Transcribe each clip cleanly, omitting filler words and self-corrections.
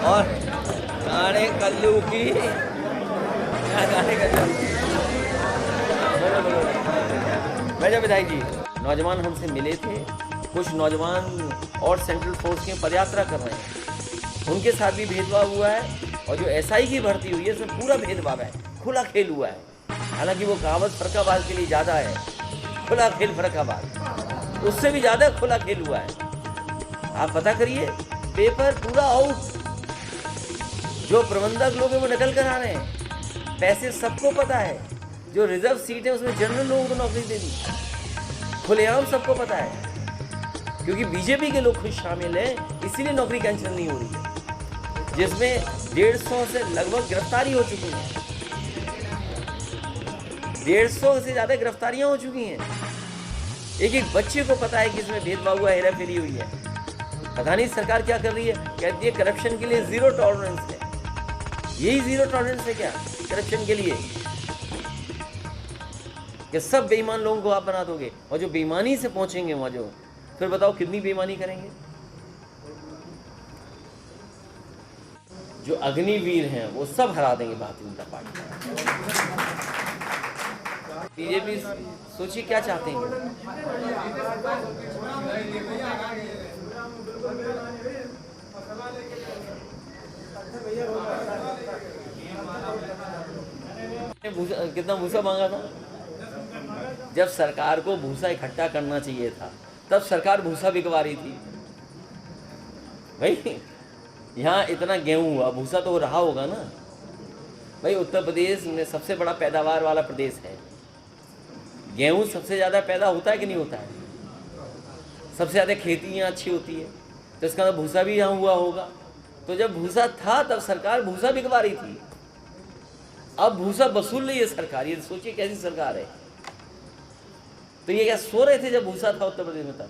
और गाने कल्लू की गाने मेजर विधायक जी, नौजवान हमसे मिले थे, कुछ नौजवान और सेंट्रल फोर्स की पदयात्रा कर रहे हैं, उनके साथ भी भेदभाव हुआ है। और जो एसआई की भर्ती हुई है इसमें पूरा भेदभाव है, खुला खेल हुआ है। हालांकि वो कहावत फर्काबाज के लिए ज़्यादा है, खुला खेल फर्काबाज, उससे भी ज़्यादा खुला खेल हुआ है। आप पता करिए, पेपर पूरा आउट, जो प्रबंधक लोग हैं वो नकल करा रहे हैं, पैसे सबको पता है। जो रिजर्व सीट है उसमें जनरल लोगों को नौकरी दे दी, खुलेआम सबको पता है। क्योंकि बीजेपी के लोग खुद शामिल हैं, इसीलिए नौकरी कैंसिल नहीं हो रही है, जिसमें 150 से लगभग गिरफ्तारी हो चुकी है, 150 से ज़्यादा गिरफ्तारियां हो चुकी हैं। एक एक बच्चे को पता है कि इसमें भेदभाव हुआ, हेरा फेरी हुई है। पता नहीं सरकार क्या कर रही है, कहती है करप्शन के लिए जीरो टॉलरेंस है। यही जीरो टॉलरेंस है क्या करप्शन के लिए, कि सब बेईमान लोगों को आप बना दोगे, और जो बेईमानी से पहुंचेंगे वहां, जो फिर बताओ कितनी बेईमानी करेंगे। जो अग्निवीर हैं वो सब हरा देंगे भारतीय जनता पार्टी। बीजेपी सोचिए क्या चाहते हैं। कितना भूसा मांगा था, जब सरकार को भूसा इकट्ठा करना चाहिए था तब सरकार भूसा बिकवा रही थी। भाई यहाँ इतना गेहूं हुआ, भूसा तो रहा होगा ना। भाई उत्तर प्रदेश में सबसे बड़ा पैदावार वाला प्रदेश है, गेहूं सबसे ज़्यादा पैदा होता है कि नहीं होता है, सबसे ज़्यादा खेती यहाँ अच्छी होती है, तो इसका मतलब भूसा भी यहाँ हुआ होगा। तो जब भूसा था तब सरकार भूसा बिकवा रही थी, अब भूसा वसूल रही है सरकार। ये सोचिए कैसी सरकार है। तो ये क्या सो रहे थे जब भूसा था उत्तर प्रदेश में तब?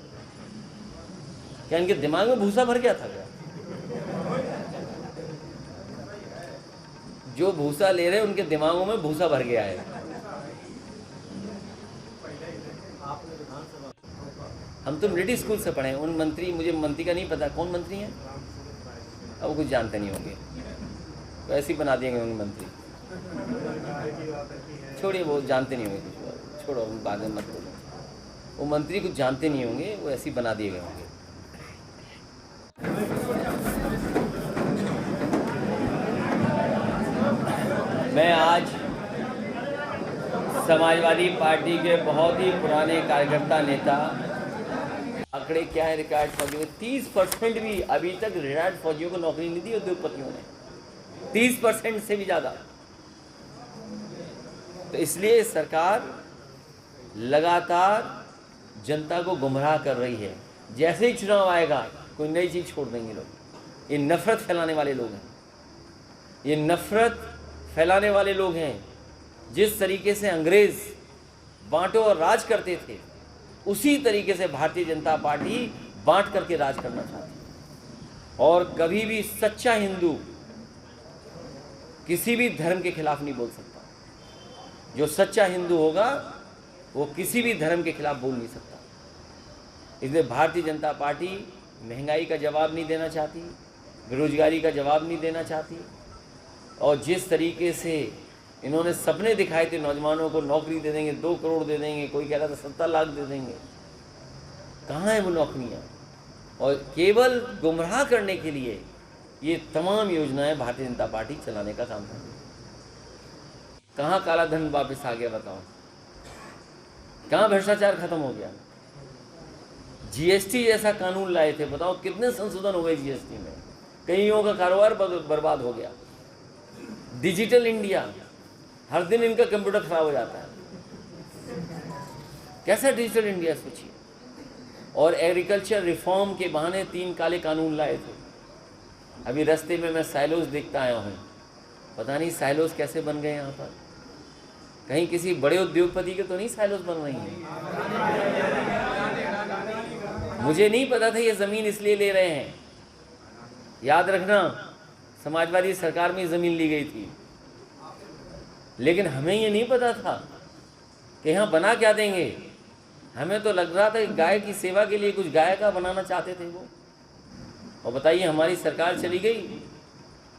क्या इनके दिमाग में भूसा भर गया था क्या? जो भूसा ले रहे हैं उनके दिमागों में भूसा भर गया है। हम तो मिलिट्री स्कूल से पढ़े हैं। उन मंत्री, मुझे मंत्री का नहीं पता कौन मंत्री हैं, अब कुछ जानते नहीं होंगे, तो ऐसे ही बना देंगे उन मंत्री। छोड़िए, वो जानते नहीं होंगे कुछ, छोड़ो बाद में मत बोलो। वो मंत्री कुछ जानते नहीं होंगे, वो ऐसे ही बना दिए गए होंगे। मैं आज समाजवादी पार्टी के बहुत ही पुराने कार्यकर्ता नेता, आंकड़े क्या है रिटायर्ड फौजियों, 30% भी अभी तक रिटायर्ड फौजियों को नौकरी नहीं दी उद्योगपतियों ने, 30% से भी ज़्यादा। तो इसलिए सरकार लगातार जनता को गुमराह कर रही है। जैसे ही चुनाव आएगा कोई नई चीज़ छोड़ देंगे लोग। ये नफरत फैलाने वाले लोग हैं, ये नफरत फैलाने वाले लोग हैं। जिस तरीके से अंग्रेज बांटो और राज करते थे, उसी तरीके से भारतीय जनता पार्टी बांट करके राज करना चाहती है। और कभी भी सच्चा हिंदू किसी भी धर्म के खिलाफ नहीं बोल सकता। जो सच्चा हिंदू होगा वो किसी भी धर्म के खिलाफ बोल नहीं सकता। इसलिए भारतीय जनता पार्टी महंगाई का जवाब नहीं देना चाहती, बेरोजगारी का जवाब नहीं देना चाहती। और जिस तरीके से इन्होंने सपने दिखाए थे, नौजवानों को नौकरी दे देंगे, 2 करोड़ दे देंगे, कोई कह रहा था 70 लाख दे देंगे, कहाँ है वो नौकरियाँ? और केवल गुमराह करने के लिए ये तमाम योजनाएं भारतीय जनता पार्टी चलाने का काम कर रही है। कहाँ काला धन वापस आ गया बताओ? कहाँ भ्रष्टाचार खत्म हो गया? जीएसटी जैसा कानून लाए थे, बताओ कितने संशोधन हो गए जीएसटी में, कईयों का कारोबार बर्बाद हो गया। डिजिटल इंडिया, हर दिन इनका कंप्यूटर खराब हो जाता है। कैसा डिजिटल इंडिया सोचिए। और एग्रीकल्चर रिफॉर्म के बहाने 3 काले कानून लाए थे। अभी रास्ते में मैं साइलोज देखता आया हूँ, पता नहीं साइलोज कैसे बन गए यहाँ पर। कहीं किसी बड़े उद्योगपति के तो नहीं साइलोज बन रही हैं? मुझे नहीं पता था ये ज़मीन इसलिए ले रहे हैं। याद रखना, समाजवादी सरकार में ज़मीन ली गई थी, लेकिन हमें ये नहीं पता था कि यहाँ बना क्या देंगे। हमें तो लग रहा था कि गाय की सेवा के लिए कुछ गाय का बनाना चाहते थे वो। और बताइए, हमारी सरकार चली गई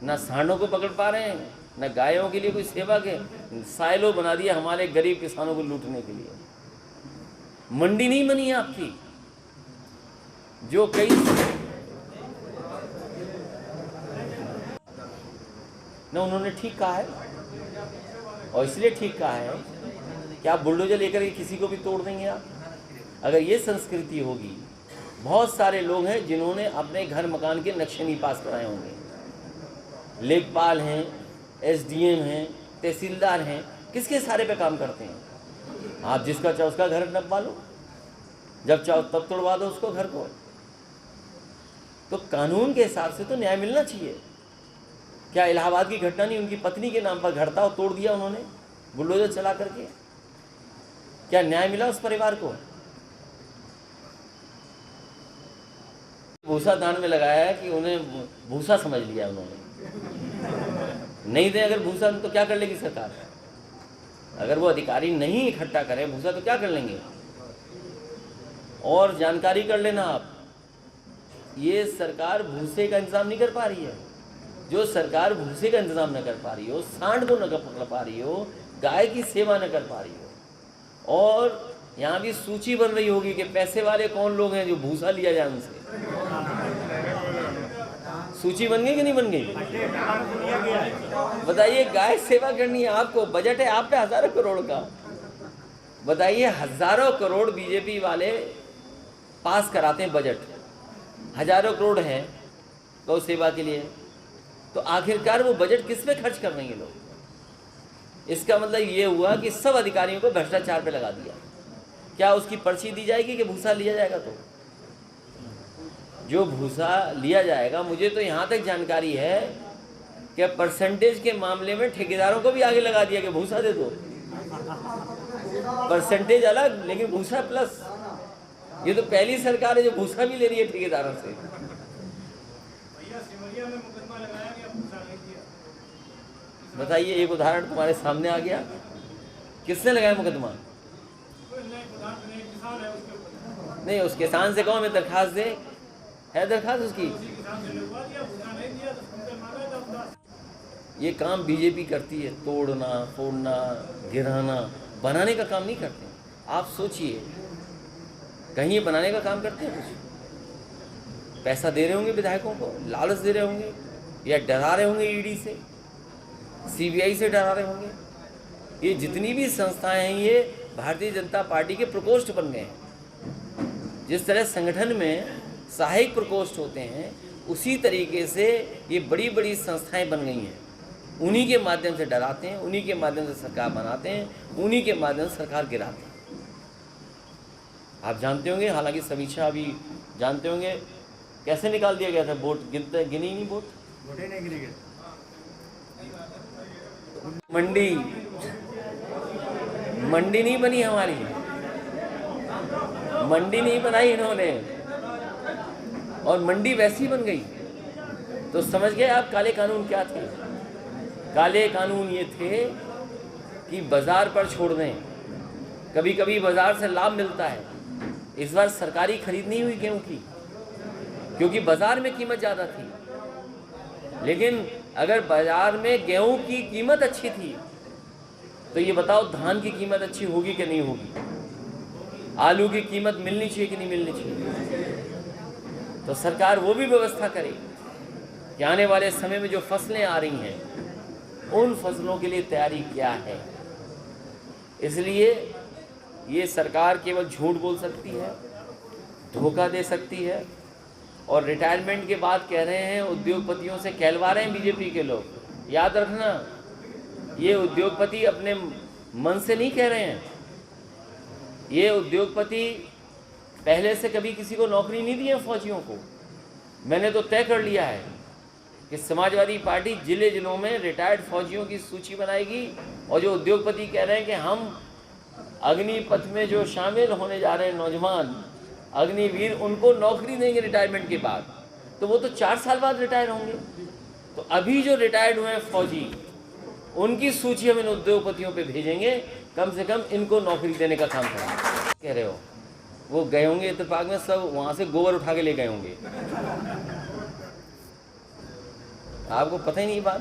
ना सांडों को पकड़ पा रहे हैं, ना गायों के लिए कोई सेवा के साइलो बना दिया हमारे गरीब किसानों को लूटने के लिए। मंडी नहीं बनी है आपकी, जो कई ना उन्होंने ठीक कहा है, और इसलिए ठीक कहा है कि आप बुलडोजर लेकर के किसी को भी तोड़ देंगे आप। अगर ये संस्कृति होगी, बहुत सारे लोग हैं जिन्होंने अपने घर मकान के नक्शे नहीं पास कराए होंगे, लेखपाल हैं, एसडीएम हैं, तहसीलदार हैं, किसके सारे पे काम करते हैं। आप जिसका चाहो उसका घर नपवा लो, जब चाहो तब तोड़वा दो उसको घर को। तो कानून के हिसाब से तो न्याय मिलना चाहिए। क्या इलाहाबाद की घटना नहीं, उनकी पत्नी के नाम पर घर था और तोड़ दिया उन्होंने बुलडोजर चला करके? क्या न्याय मिला उस परिवार को? भूसा दान में लगाया है कि उन्हें भूसा समझ लिया उन्होंने। नहीं दे अगर भूसा तो क्या कर लेगी सरकार? अगर वो अधिकारी नहीं इकट्ठा करे भूसा तो क्या कर लेंगे? और जानकारी कर लेना आप, ये सरकार भूसे का इंतजाम नहीं कर पा रही है। जो सरकार भूसे का इंतजाम न कर पा रही हो, सांड को न पकड़ पा रही हो, गाय की सेवा न कर पा रही हो, और यहाँ भी सूची बन रही होगी कि पैसे वाले कौन लोग हैं जो भूसा लिया जाए उनसे। सूची बन गई कि नहीं बन गई? बताइए, गाय सेवा करनी है आपको, बजट है आप पे हजारों करोड़ का। बताइए, हजारों करोड़ बीजेपी वाले पास कराते हैं बजट, हजारों करोड़ है गौ सेवा के लिए, तो आखिरकार वो बजट किस पे खर्च कर रहे हैं लोग? इसका मतलब ये हुआ कि सब अधिकारियों को भ्रष्टाचार पे लगा दिया। क्या उसकी पर्ची दी जाएगी कि भूसा लिया जाएगा? तो जो भूसा लिया जाएगा, मुझे तो यहाँ तक जानकारी है कि परसेंटेज के मामले में ठेकेदारों को भी आगे लगा दिया कि भूसा दे दो, परसेंटेज अलग लेकिन भूसा प्लस। ये तो पहली सरकार है जो भूसा भी ले रही है ठेकेदारों से। बताइए, एक उदाहरण तुम्हारे सामने आ गया, किसने लगाया मुकदमा? नहीं, उस किसान से कहो मैं दरखास्त दे, है दरखास्त उसकी। ये काम बीजेपी करती है, तोड़ना, फोड़ना, गिराना, बनाने का काम नहीं करते। आप सोचिए, कहीं ये बनाने का काम करते हैं? कुछ पैसा दे रहे होंगे विधायकों को, लालच दे रहे होंगे, या डरा रहे होंगे ईडी से, सीबीआई से डरा रहे होंगे। ये जितनी भी संस्थाएं हैं ये भारतीय जनता पार्टी के प्रकोष्ठ बन गए हैं। जिस तरह संगठन में सहायक प्रकोष्ठ होते हैं, उसी तरीके से ये बड़ी बड़ी संस्थाएं बन गई हैं। उन्हीं के माध्यम से डराते हैं, उन्हीं के माध्यम से सरकार बनाते हैं, उन्हीं के माध्यम से सरकार गिराते हैं। आप जानते होंगे, हालांकि समीक्षा अभी जानते होंगे कैसे निकाल दिया गया था वोट, गिनी नहीं वोट, वोटे नहीं गिने गए। मंडी नहीं बनी हमारी, मंडी नहीं बनाई इन्होंने, और मंडी वैसी बन गई। तो समझ गए आप काले कानून क्या थे? काले कानून ये थे कि बाजार पर छोड़ दें। कभी कभी बाजार से लाभ मिलता है। इस बार सरकारी खरीद नहीं हुई गेहूं की, क्योंकि बाजार में कीमत ज़्यादा थी। लेकिन अगर बाजार में गेहूं की कीमत अच्छी थी तो ये बताओ धान की कीमत अच्छी होगी कि नहीं होगी? आलू की कीमत मिलनी चाहिए कि नहीं मिलनी चाहिए? तो सरकार वो भी व्यवस्था करे कि आने वाले समय में जो फसलें आ रही हैं उन फसलों के लिए तैयारी क्या है। इसलिए ये सरकार केवल झूठ बोल सकती है, धोखा दे सकती है, और रिटायरमेंट के बाद कह रहे हैं उद्योगपतियों से कहलवा रहे हैं बीजेपी के लोग। याद रखना, ये उद्योगपति अपने मन से नहीं कह रहे हैं। ये उद्योगपति पहले से कभी किसी को नौकरी नहीं दी है फौजियों को। मैंने तो तय कर लिया है कि समाजवादी पार्टी जिले जिलों में रिटायर्ड फौजियों की सूची बनाएगी, और जो उद्योगपति कह रहे हैं कि हम अग्निपथ में जो शामिल होने जा रहे हैं नौजवान अग्निवीर, उनको नौकरी देंगे रिटायरमेंट के बाद, तो वो तो 4 साल बाद रिटायर होंगे। तो अभी जो रिटायर्ड हुए हैं फौजी, उनकी सूची हम इन उद्योगपतियों पे भेजेंगे, कम से कम इनको नौकरी देने का काम करेंगे। कह रहे हो वो गए होंगे इत्तेफाक में, सब वहाँ से गोबर उठा के ले गए होंगे। आपको पता ही नहीं बात।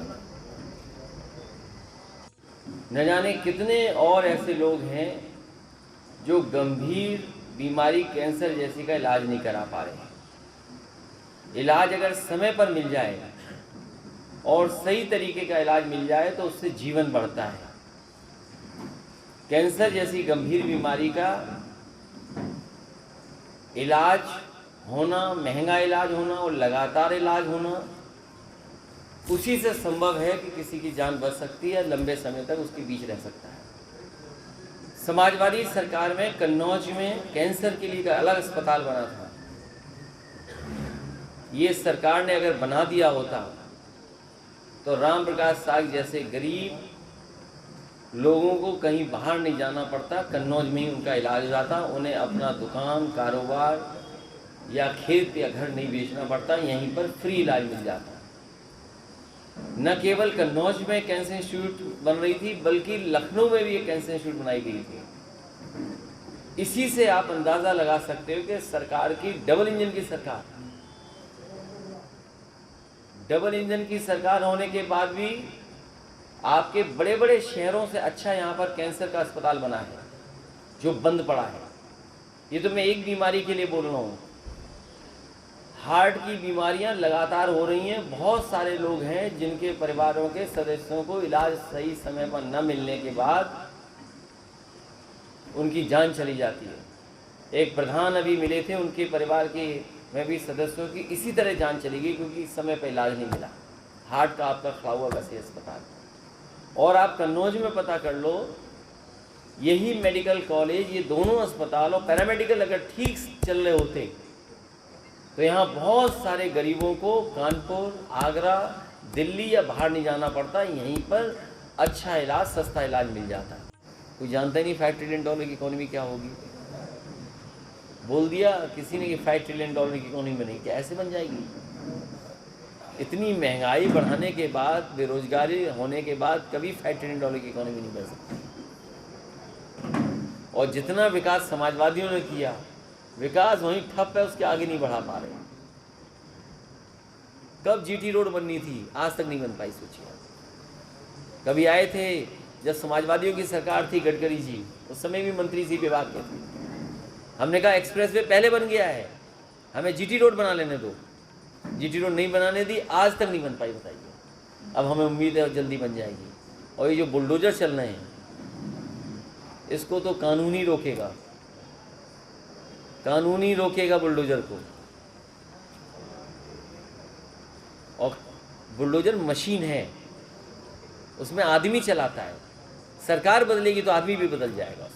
न जाने कितने और ऐसे लोग हैं जो गंभीर बीमारी कैंसर जैसी का इलाज नहीं करा पा रहे। इलाज अगर समय पर मिल जाए और सही तरीके का इलाज मिल जाए तो उससे जीवन बढ़ता है। कैंसर जैसी गंभीर बीमारी का इलाज होना, महंगा इलाज होना और लगातार इलाज होना, उसी से संभव है कि किसी की जान बच सकती है, लंबे समय तक उसके बीच रह सकता है। समाजवादी सरकार में कन्नौज में कैंसर के लिए अलग अस्पताल बना था। ये सरकार ने अगर बना दिया होता तो राम प्रकाश साग जैसे गरीब लोगों को कहीं बाहर नहीं जाना पड़ता, कन्नौज में ही उनका इलाज हो जाता। उन्हें अपना दुकान, कारोबार या खेत या घर नहीं बेचना पड़ता, यहीं पर फ्री इलाज मिल जाता। न केवल कन्नौज में कैंसर इंस्टीट्यूट बन रही थी, बल्कि लखनऊ में भी एक कैंसर इंस्टीट्यूट बनाई गई थी। इसी से आप अंदाज़ा लगा सकते हो कि सरकार की डबल इंजन की सरकार होने के बाद भी आपके बड़े बड़े शहरों से अच्छा यहाँ पर कैंसर का अस्पताल बना है जो बंद पड़ा है। ये तो मैं एक बीमारी के लिए बोल रहा हूँ। हार्ट की बीमारियां लगातार हो रही हैं। बहुत सारे लोग हैं जिनके परिवारों के सदस्यों को इलाज सही समय पर न मिलने के बाद उनकी जान चली जाती है। एक प्रधान अभी मिले थे, उनके परिवार के में भी सदस्यों की इसी तरह जान चली गई क्योंकि समय पर इलाज नहीं मिला। हार्ट का आपका खड़ा हुआ वैसे अस्पताल। और आप कन्नौज में पता कर लो, यही मेडिकल कॉलेज, ये दोनों अस्पताल और पैरामेडिकल अगर ठीक चल रहे होते तो यहाँ बहुत सारे गरीबों को कानपुर, आगरा, दिल्ली या बाहर नहीं जाना पड़ता, यहीं पर अच्छा इलाज, सस्ता इलाज मिल जाता। कोई जानता ही नहीं $5 ट्रिलियन की इकोनॉमी क्या होगी। बोल दिया किसी ने कि $5 ट्रिलियन की इकोनॉमी बनेगी, क्या ऐसे बन जाएगी? इतनी महंगाई बढ़ाने के बाद, बेरोजगारी होने के बाद कभी $5 ट्रिलियन की इकोनॉमी नहीं बन सकती। और जितना विकास समाजवादियों ने किया, विकास वहीं ठप है, उसके आगे नहीं बढ़ा पा रहे। कब जीटी रोड बननी थी, आज तक नहीं बन पाई। सोचिए, कभी आए थे जब समाजवादियों की सरकार थी, गडकरी जी उस समय भी मंत्री जी विभाग के थे। हमने कहा एक्सप्रेसवे पहले बन गया है, हमें जीटी रोड बना लेने दो। जीटी रोड नहीं बनाने दी, आज तक नहीं बन पाई। बताइए, अब हमें उम्मीद है जल्दी बन जाएगी। और ये जो बुलडोजर चल रहे हैं, इसको तो कानूनी रोकेगा, कानूनी रोकेगा बुलडोजर को। और बुलडोजर मशीन है, उसमें आदमी चलाता है। सरकार बदलेगी तो आदमी भी बदल जाएगा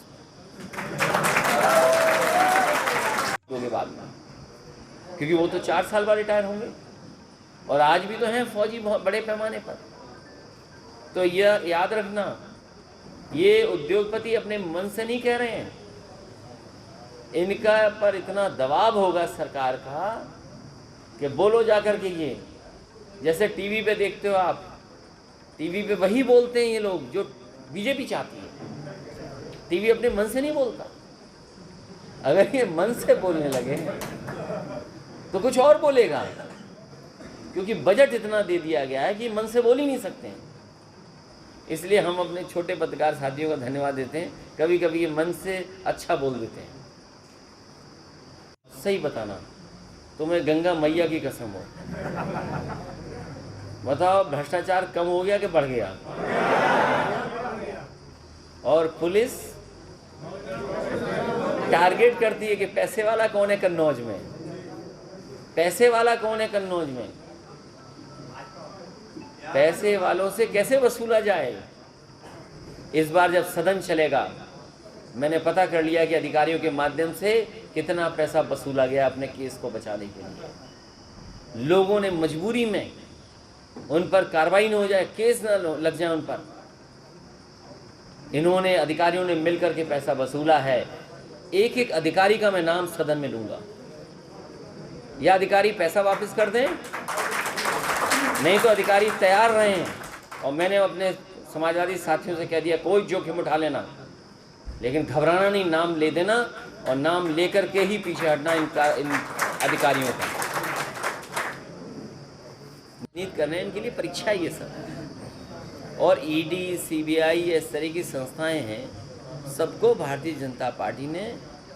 उसके बाद में, क्योंकि वो तो 4 साल बाद रिटायर होंगे और आज भी तो हैं फौजी बहुत बड़े पैमाने पर। तो यह याद रखना, ये उद्योगपति अपने मन से नहीं कह रहे हैं, इनका पर इतना दबाव होगा सरकार का कि बोलो जाकर के। ये जैसे टीवी पे देखते हो आप, टीवी पे वही बोलते हैं ये लोग जो बीजेपी चाहती है। टीवी अपने मन से नहीं बोलता। अगर ये मन से बोलने लगे तो कुछ और बोलेगा, क्योंकि बजट इतना दे दिया गया है कि मन से बोल ही नहीं सकते हैं। इसलिए हम अपने छोटे पत्रकार साथियों का धन्यवाद देते हैं, कभी कभी ये मन से अच्छा बोल देते हैं। सही बताना, तुम्हें गंगा मैया की कसम हो, बताओ भ्रष्टाचार कम हो गया कि बढ़ गया? और पुलिस टारगेट करती है कि पैसे वाला कौन है कन्नौज में, पैसे वाला कौन है कन्नौज में, पैसे वालों से कैसे वसूला जाए। इस बार जब सदन चलेगा, मैंने पता कर लिया कि अधिकारियों के माध्यम से कितना पैसा वसूला गया अपने केस को बचाने के लिए। लोगों ने मजबूरी में, उन पर कार्रवाई न हो जाए, केस न लग जाए उन पर, इन्होंने अधिकारियों ने मिलकर के पैसा वसूला है। एक एक अधिकारी का मैं नाम सदन में लूंगा। या अधिकारी पैसा वापस कर दें, नहीं तो अधिकारी तैयार रहें। और मैंने अपने समाजवादी साथियों से कह दिया, कोई जोखिम उठा लेना, लेकिन घबराना नहीं, नाम ले देना और नाम लेकर के ही पीछे हटना इन अधिकारियों का। नीत कर रहे हैं, इनके लिए परीक्षा है ये सब। और ईडी, सीबीआई, इस तरह की संस्थाएं हैं, सबको भारतीय जनता पार्टी ने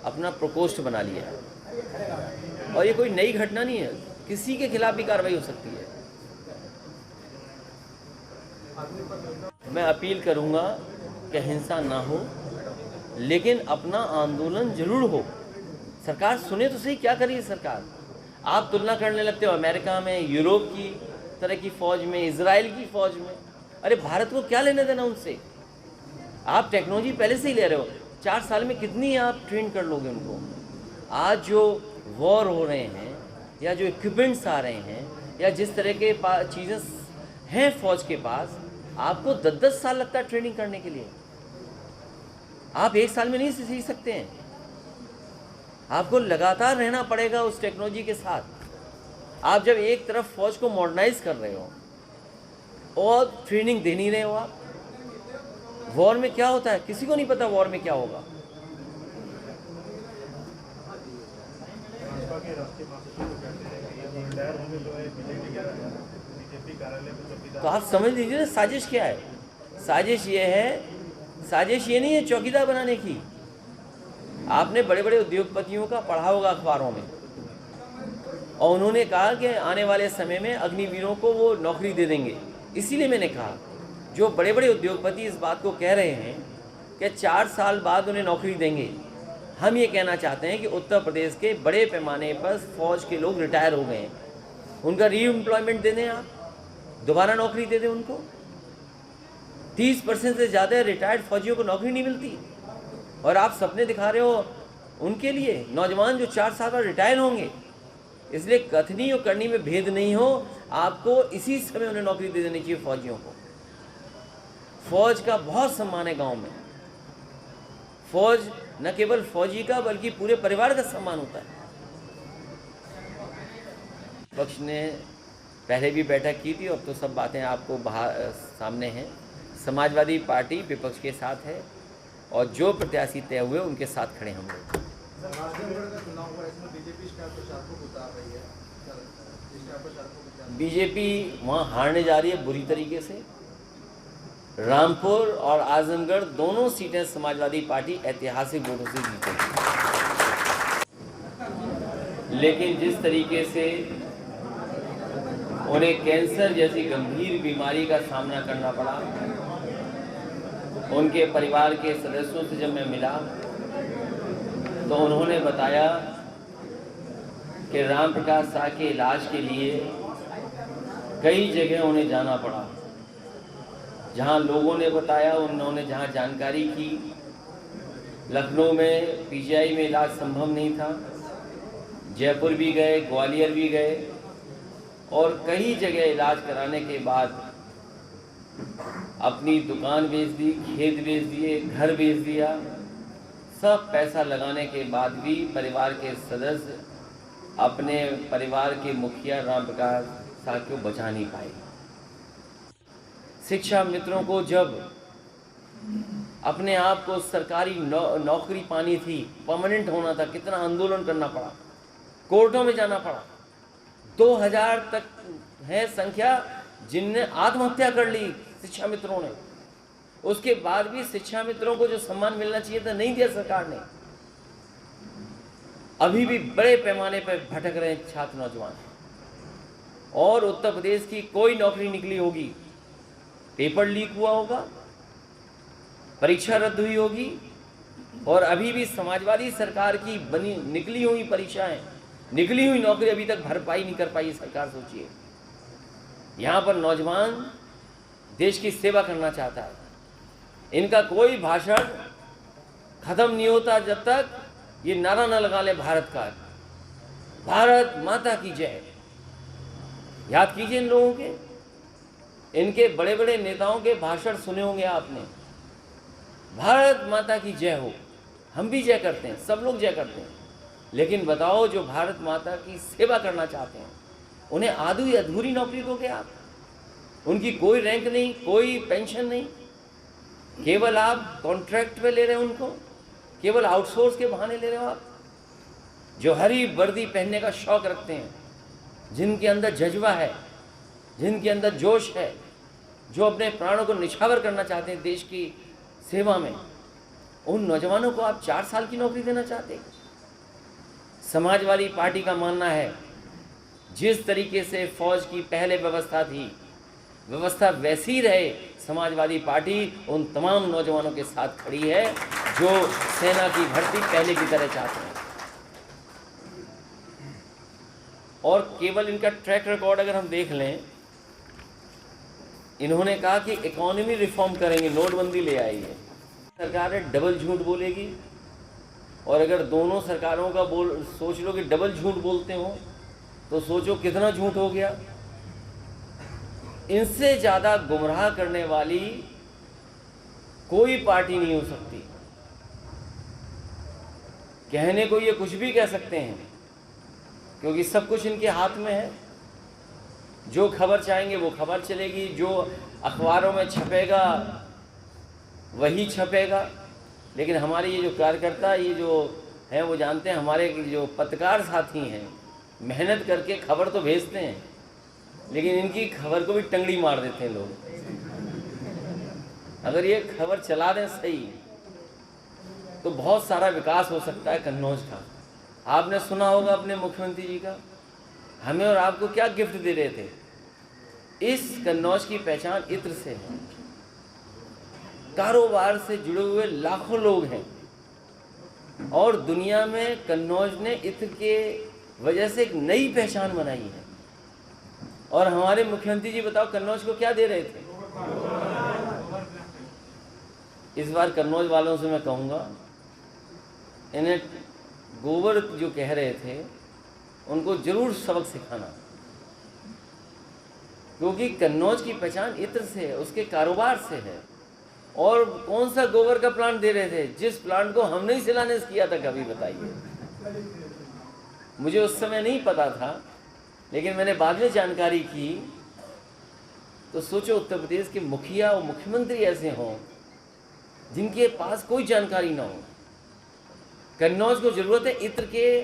अपना प्रकोष्ठ बना लिया है। और ये कोई नई घटना नहीं है, किसी के खिलाफ भी कार्रवाई हो सकती है। मैं अपील करूंगा कि हिंसा ना हो, लेकिन अपना आंदोलन जरूर हो। सरकार सुने तो सही, क्या करिए सरकार। आप तुलना करने लगते हो अमेरिका में, यूरोप की तरह की फौज में, इजराइल की फौज में। अरे भारत को क्या लेना देना उनसे। आप टेक्नोलॉजी पहले से ही ले रहे हो, 4 साल में कितनी आप ट्रेन कर लोगे उनको। आज जो वॉर हो रहे हैं या जो इक्विपमेंट्स आ रहे हैं या जिस तरह के चीज़ें हैं फौज के पास, आपको 10-10 साल लगता है ट्रेनिंग करने के लिए। आप 1 साल में नहीं सीख सकते हैं, आपको लगातार रहना पड़ेगा उस टेक्नोलॉजी के साथ। आप जब एक तरफ फौज को मॉडर्नाइज कर रहे हो और ट्रेनिंग दे नहीं रहे हो आप, वॉर में क्या होता है किसी को नहीं पता, वॉर में क्या होगा। तो आप समझ लीजिए ना साजिश क्या है। साजिश ये है, साजिश ये नहीं है चौकीदार बनाने की। आपने बड़े बड़े उद्योगपतियों का पढ़ा होगा अखबारों में, और उन्होंने कहा कि आने वाले समय में अग्निवीरों को वो नौकरी दे देंगे। इसीलिए मैंने कहा, जो बड़े बड़े उद्योगपति इस बात को कह रहे हैं कि 4 साल बाद उन्हें नौकरी देंगे, हम ये कहना चाहते हैं कि उत्तर प्रदेश के बड़े पैमाने पर फौज के लोग रिटायर हो गए हैं, उनका रीएम्प्लॉयमेंट दे दें, आप दोबारा नौकरी दे दें उनको। 30% से ज़्यादा रिटायर्ड फौजियों को नौकरी नहीं मिलती, और आप सपने दिखा रहे हो उनके लिए, नौजवान जो 4 साल बाद रिटायर होंगे। इसलिए कथनी और करनी में भेद नहीं हो, आपको इसी समय उन्हें नौकरी दे देनी चाहिए फौजियों को। फौज का बहुत सम्मान है गांव में। फौज न केवल फौजी का बल्कि पूरे परिवार का सम्मान होता है। पक्ष ने पहले भी बैठक की थी, अब तो सब बातें आपको सामने हैं। समाजवादी पार्टी विपक्ष के साथ है और जो प्रत्याशी तय हुए उनके साथ खड़े हम लोग। बीजेपी वहाँ हारने जा रही है बुरी तरीके से। रामपुर और आजमगढ़ दोनों सीटें समाजवादी पार्टी ऐतिहासिक वोटों से जीतेगी। लेकिन जिस तरीके से उन्हें कैंसर जैसी गंभीर बीमारी का सामना करना पड़ा, उनके परिवार के सदस्यों से जब मैं मिला तो उन्होंने बताया कि राम प्रकाश शाह के इलाज के लिए कई जगह उन्हें जाना पड़ा। जहां लोगों ने बताया, उन्होंने जहां जानकारी की, लखनऊ में पीजीआई में इलाज संभव नहीं था, जयपुर भी गए, ग्वालियर भी गए, और कई जगह इलाज कराने के बाद अपनी दुकान बेच दी, खेत बेच दिए, घर बेच दिया। सब पैसा लगाने के बाद भी परिवार के सदस्य अपने परिवार के मुखिया राम प्रकाश शाह को बचा नहीं पाए। शिक्षा मित्रों को जब अपने आप को सरकारी नौकरी पानी थी, परमानेंट होना था, कितना आंदोलन करना पड़ा, कोर्टों में जाना पड़ा। 2000 तक है संख्या जिनने आत्महत्या कर ली शिक्षा मित्रों ने। उसके बाद भी शिक्षा मित्रों को जो सम्मान मिलना चाहिए था नहीं दिया सरकार ने। अभी भी बड़े पैमाने पर भटक रहे हैं छात्र नौजवान, और उत्तर प्रदेश की कोई नौकरी निकली होगी, पेपर लीक हुआ होगा, परीक्षा रद्द हुई होगी, और अभी भी समाजवादी सरकार की निकली हुई परीक्षाएं, निकली हुई नौकरी अभी तक भरपाई नहीं कर पाई सरकार। सोचिए, यहाँ पर नौजवान देश की सेवा करना चाहता है, इनका कोई भाषण खत्म नहीं होता जब तक ये नारा न लगा ले भारत का, भारत माता की जय। याद कीजिए इन लोगों के, इनके बड़े बड़े नेताओं के भाषण सुने होंगे आपने, भारत माता की जय हो। हम भी जय करते हैं, सब लोग जय करते हैं, लेकिन बताओ जो भारत माता की सेवा करना चाहते हैं उन्हें आधी अधूरी नौकरी दोगे आप? उनकी कोई रैंक नहीं, कोई पेंशन नहीं, केवल आप कॉन्ट्रैक्ट पे ले रहे हो उनको, केवल आउटसोर्स के बहाने ले रहे हो आप। जो हरी वर्दी पहनने का शौक रखते हैं, जिनके अंदर जज्बा है, जिनके अंदर जोश है, जो अपने प्राणों को निछावर करना चाहते हैं देश की सेवा में, उन नौजवानों को आप 4 साल की नौकरी देना चाहते हैं? समाजवादी पार्टी का मानना है जिस तरीके से फौज की पहले व्यवस्था थी, व्यवस्था वैसी रहे। समाजवादी पार्टी उन तमाम नौजवानों के साथ खड़ी है जो सेना की भर्ती पहले की तरह चाहते हैं। और केवल इनका ट्रैक रिकॉर्ड अगर हम देख लें, इन्होंने कहा कि इकोनॉमी रिफॉर्म करेंगे, नोटबंदी ले आएंगे। सरकारें डबल झूठ बोलेगी, और अगर दोनों सरकारों का सोच लो कि डबल झूठ बोलते हो तो सोचो कितना झूठ हो गया। इनसे ज़्यादा गुमराह करने वाली कोई पार्टी नहीं हो सकती। कहने को ये कुछ भी कह सकते हैं क्योंकि सब कुछ इनके हाथ में है। जो खबर चाहेंगे वो खबर चलेगी, जो अखबारों में छपेगा वही छपेगा। लेकिन हमारे ये जो कार्यकर्ता ये जो हैं वो जानते हैं, हमारे जो पत्रकार साथी हैं मेहनत करके खबर तो भेजते हैं, लेकिन इनकी खबर को भी टंगड़ी मार देते हैं लोग। अगर ये खबर चला दें सही तो बहुत सारा विकास हो सकता है कन्नौज का। आपने सुना होगा अपने मुख्यमंत्री जी का, हमें और आपको क्या गिफ्ट दे रहे थे। इस कन्नौज की पहचान इत्र से है। कारोबार से जुड़े हुए लाखों लोग हैं और दुनिया में कन्नौज ने इत्र के वजह से एक नई पहचान बनाई है। और हमारे मुख्यमंत्री जी बताओ कन्नौज को क्या दे रहे थे। इस बार कन्नौज वालों से मैं कहूँगा, इन्हें गोबर जो कह रहे थे उनको जरूर सबक सिखाना, क्योंकि कन्नौज की पहचान इत्र से है, उसके कारोबार से है। और कौन सा गोबर का प्लांट दे रहे थे, जिस प्लांट को हमने ही शिलान्यास किया था, कभी बताइए। मुझे उस समय नहीं पता था, लेकिन मैंने बाद में जानकारी की तो सोचो उत्तर प्रदेश के मुखिया और मुख्यमंत्री ऐसे हों जिनके पास कोई जानकारी ना हो। कन्नौज को जरूरत है इत्र के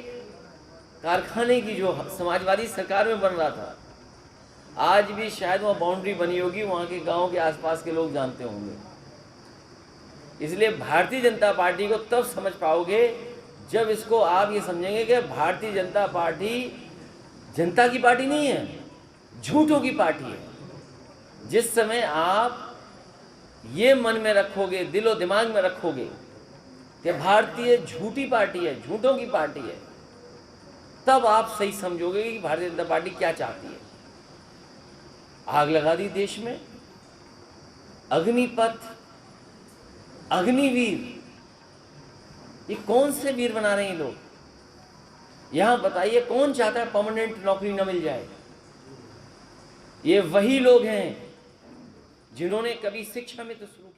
कारखाने की, जो समाजवादी सरकार में बन रहा था। आज भी शायद वहाँ बाउंड्री बनी होगी, वहाँ के गांव के आसपास के लोग जानते होंगे। इसलिए भारतीय जनता पार्टी को तब समझ पाओगे जब इसको आप ये समझेंगे कि भारतीय जनता पार्टी जनता की पार्टी नहीं है, झूठों की पार्टी है। जिस समय आप ये मन में रखोगे, दिलो दिमाग में रखोगे कि भारतीय झूठी पार्टी है, झूठों की पार्टी है, तब आप सही समझोगे कि भारतीय जनता पार्टी क्या चाहती है। आग लगा दी देश में, अग्निपथ, अग्निवीर, ये कौन से वीर बना रहे हैं लोग। यहां बताइए कौन चाहता है परमानेंट नौकरी न मिल जाए। ये वही लोग हैं जिन्होंने कभी शिक्षा में तो शुरू